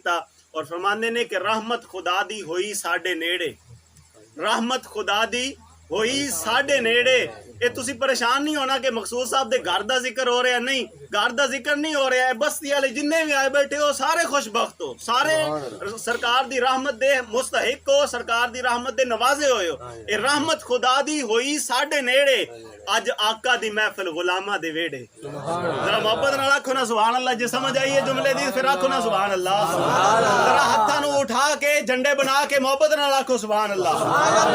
دیتا اور فرماندے نے کہ رحمت خدا دی ہوئی ساڈے نیڑے، رحمت خدا دی ہوئی ساڈے نیڑے۔ یہ تسی پریشان نہیں ہونا کہ مقصود صاحب دے گھر دا ذکر ہو رہا ہے، نہیں، گھر دا ذکر نہیں ہو رہا ہے، بستی والے جننے بھی آئے بیٹھے ہو سارے خوش بخت ہو، سارے سرکار دی رحمت دے مستحق ہو، سرکار دی رحمت دے نوازے ہوئے ہو۔ اے رحمت خدا دی ہوئی ساڈے نیڑے، اج آقا دی محفل غلامہ دے ویڑے۔ ذرا محبت نال آکھو نا سبحان اللہ، جے سمجھ آئیے جملے دی پھر آکھو نا سبحان اللہ۔ ذرا ہتھاں نو اٹھا کے جھنڈے بنا کے محبت نال آکھو سبحان اللہ۔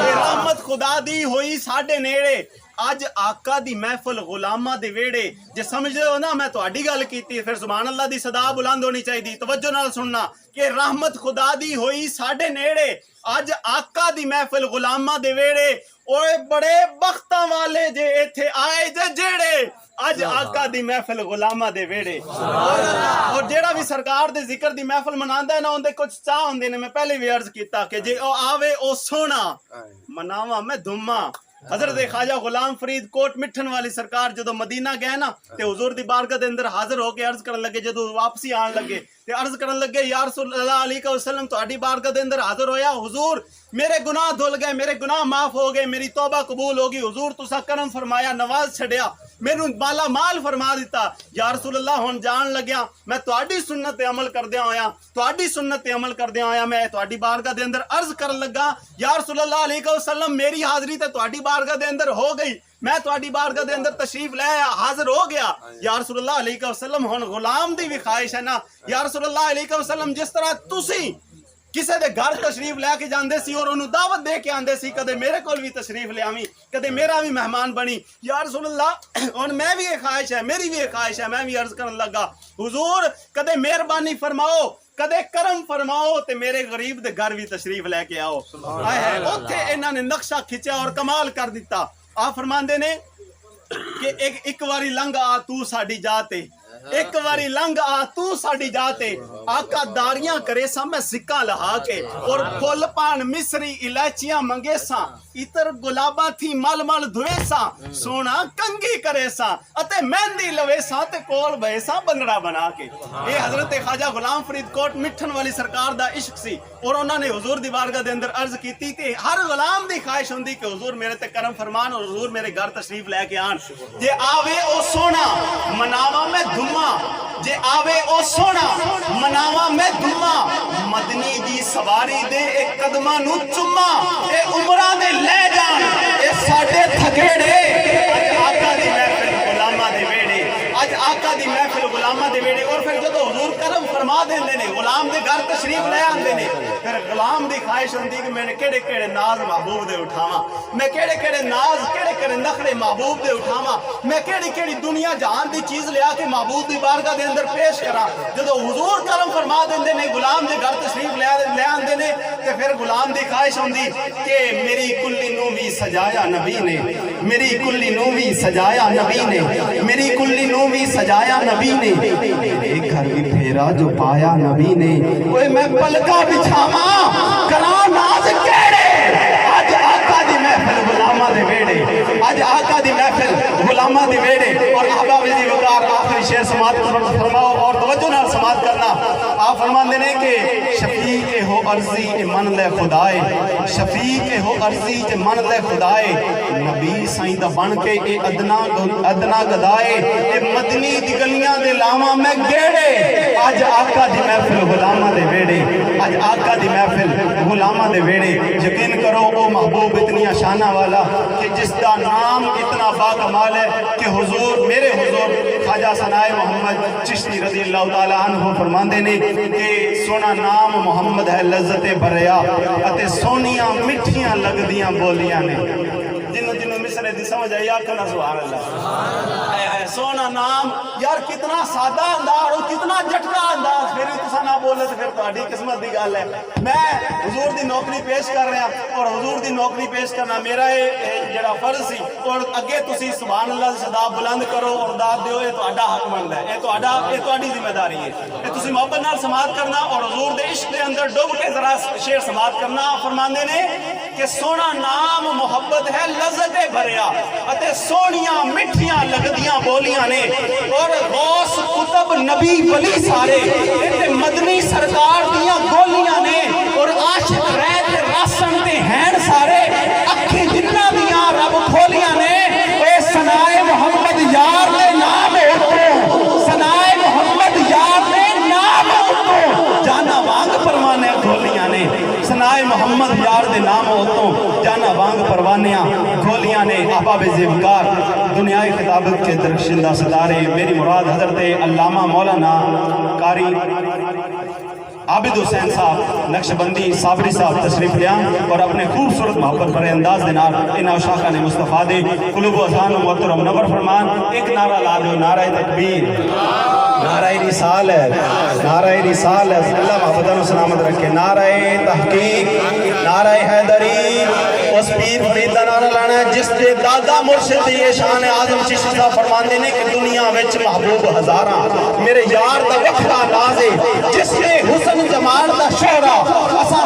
اے رحمت خدا دی ہوئی ساڈے نیڑے، اج آقا دی محفل غلامہ دے ویڑے۔ جے سمجھ ہو نا میں تہاڈی گل کیتی، پھر سبحان اللہ دی صدا بلند ہونی چاہیے، توجہ نال سننا کہ رحمت خدا دی ہوئی ساڈے نیڑے، اج آقا دی محفل غلامہ دے ویڑے۔ اوے بڑے بختاں والے جے ایتھے آئے جے جیڑے، اج آقا دی محفل غلامہ دے ویڑے۔ اور جیڑا بھی سرکار دے ذکر دی محفل مناندا ہے نا، اون دے کچھ چاہ ہوندے نے، میں پہلے بھی عرض کیتا کہ جے او آوے او سونا مناواں میں دھما۔ حضرت خواجہ غلام فرید کوٹ مٹھن والی سرکار جدو مدینہ گئے نا تے حضور دی بارگاہ دے اندر حاضر ہو کے عرض کرن لگے، جدو واپسی آن لگے تے عرض کرن لگے یا رسول اللہ علیہ وسلم تہاڈی بارگاہ دے اندر حاضر ہویا، حضور میرے گناہ دھل گئے، میرے گناہ معاف ہو گئے، میری توبہ قبول ہوگی، حضور تسا کرم فرمایا، نواز چھڑیا، مینوں مالا مال فرما دیتا۔ یا رسول اللہ ہن جان لگیا میں تہاڈی سنت تے عمل کردیا ہویا، تہاڈی سنت تے عمل کردیا ہویا میں تہاڈی بارگاہ دے اندر عرض کرن لگا یا رسول اللہ علیہ وسلم میری حاضری تے تہاڈی بارگاہ دے اندر ہو گئی، میں تہاڈی بارگاہ دے اندر تشریف لے آیا، حاضر ہو گیا۔ یا رسول اللہ علیہ وسلم ہن غلام دی بھی خواہش ہے نا، یا رسول اللہ علیہ وسلم جس طرح تسی کسے دے گھر تشریف لے کے جاندے سی اور انہوں دعوت دے کے آندے سی، کدے میرے کول بھی تشریف لے آویں، کدے میرا بھی مہمان بنی، یا رسول اللہ اور میں بھی ایک خواہش ہے، میری بھی ایک خواہش ہے، میں بھی عرض کرن لگا حضور کدے مہربانی فرماؤ، کدے کرم فرماؤ تے میرے غریب دے گھر بھی تشریف لے کے آؤ۔ اوتھے انہاں نے نقشہ کھچیا اور کمال کر دیتا۔ آپ فرماندے نے کہ ایک واری لنگ آ تو ساڈی جاتے، ایک واری لنگ آ تو ساڈی جاتے، آقا داڑیاں کرے سا میں سکا لہا کے، اور پھل پان مصری الائچیاں منگے سا، اتر گلاباں تھی مل مل دھوے سا، سونا کنگی کرے سا اتے مہندی لوے سا تے کول بے سا بنگڑا بنا کے۔ اے حضرت خواجہ غلام فرید کوٹ مٹھن والی سرکار دا عشق سی، اور انہوں نے حضور دی بارگاہ دے اندر عرض کیتی تے ہر غلام دی خواہش ہوندی کہ حضور میرے تے کرم فرمان اور حضور میرے گھر تشریف لے کے آن۔ جے آوے او سونا مناواں میں دھما، جے آوے او سونا مناواں میں دھما، مدنی دی سواری دے ایک قدمہ نو چما، اے عمرہ دے لے جان اے ساڈے تھکیڑے، اج آقا دی محفل غلامہ دے ویڑے، اج آقا دی محفل غلامہ دے ویڑے۔ اور پھر جدو حضور کرم فرما دیندے نے، غلام دے گھر تشریف لے آندے نے، پھر غلام دی خواہش ہوندی کہ میں نے کیڑے کیڑے ناز محبوب دے اٹھاواں، میں کیڑے کیڑے ناز کیڑے کیڑے نخرے محبوب دے اٹھاواں، میں کیڑی کیڑی دنیا جہان دی چیز لیا کے محبوب دی بارگاہ دے اندر پیش کراں۔ جدو حضور کرم فرما دیندے نے، غلام دے گھر تشریف لے آندے نے، تے پھر غلام دی خواہش ہوندی کہ میری کلی نو بھی سجایا نبی نے، میری کلی نو بھی سجایا نبی نے، میری کلی نو بھی سجایا نبی نے، ایک گھر بھی پھیرا جو پایا نبی نے، اوے میں پلکا بچھاواں کراں ناز کیڑے، اج آقا دی محفل غلامہ دے ویڑے، اج آقا دی محفل غلامہ دے ویڑے۔ اور احباب عزیز وقار آخری شعر سماعت فرماؤ اور توجہ نال سماعت کرنا۔ آپ فرماندے نے کہ شفیع ہو عرضی اے من لے خدائے، شفیع ہو عرضی اے من لے خدائے، نبی سائیں دا بن کے اے ادنا گدائے، اے مدنی دی گلیاں دے لاواں میں گیڑے، اج آقا دی محفل غلامہ دے ویڑے، اج آقا دی محفل غلامہ دے ویڑے۔ یقین کرو وہ محبوب اتنی شانہ والا کہ جس دا نام اتنا باکمال ہے کہ حضور میرے حضور خواجہ ثنائے محمد چشتی رضی اللہ تعالیٰ عنہ فرماندے نے کہ سونا نام محمد ہے لذت بھریا اتے سونیاں مٹھیاں لگدیاں بولیاں نے۔ جنوں جنوں مصرے دی سمجھ آئی آکھنا سبحان اللہ۔ سونا نام یار کتنا سادہ انداز اور کتنا جھٹکا انداز، پھر تسا نہ بولے تو پھر تہاڈی قسمت دی گل ہے۔ میں حضور دی نوکری پیش کر رہا اور حضور دی نوکری پیش کرنا میرا جڑا فرض سی، اور اگے تسی سبحان اللہ دی صدا بلند کرو اور داد دیو، یہ تہاڈا حق بندا ہے، یہ تہاڈی ذمہ داری ہے، یہ تسی محبت نال سماعت کرنا اور حضور دے عشق دے اندر ڈوب کے ذرا شعر سماعت کرنا۔ فرماندے نے کہ سونا نام محبت ہے لذت بھریا اتے سونیاں مٹھیاں لگدیاں بولیاں نے، اور غوث کتب نبی ولی سارے مدنی سرکار دیاں احمد یار دے نام ہوتوں جانا وانگ پروانیاں کھولیاں نے احباب زیبکار دنیای خطابت کے درخشندہ ستارے میری مراد حضرت علامہ مولانا قاری عابد حسین صاحب نقشبندی صابری صاحب تشریف لیاں اور اپنے خوبصورت محبت بھرے انداز دینار ان اوشاقہ نے مصطفیٰ دے قلوب و اذہان و محترم نبر فرمان ایک نعرہ لا دو نعرہ تکبیر نعرہ رسالت نعرہ رسالت اللہ محبتاً و سلامت رکھے نعرہ تحقیق نعرہ حیدری اس پیر فرید دا نعرہ لانا ہے جس دے دادا مرشد یہ شان آزم چشتی صاحب فرمان دینے کہ دنیا وچ محبوب ہزاراں میرے یار دا وقفہ نازے جس نے حسن جمال دا شہرہ اسا